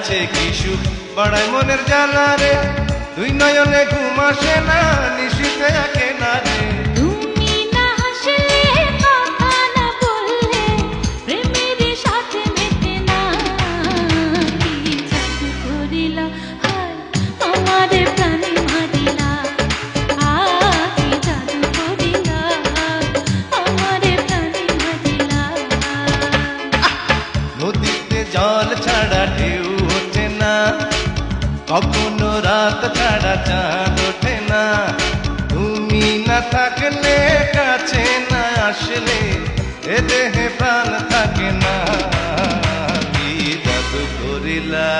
আছে কি সুখ বাড়ায় মনের জ্বালা রে, দুই নয়নে ঘুম আসে না, নিশিতে একে না রে। তুমি না হাসলে কথা না বললে প্রেমের সাথে মেটে না, কি জাদু করিলা হায় আমারে প্রাণে মারিলা, কি জাদু করিলা আমারে প্রাণে মারিলা। নদীতে জল ছাড়া ঢেউ ওঠে না, কখনো রাত ছাড়া চাঁদ ওঠে না, তুমি না থাকলে কাছে না আসলে এ দেহে প্রাণ থাকে না, কি জাদু করিলা।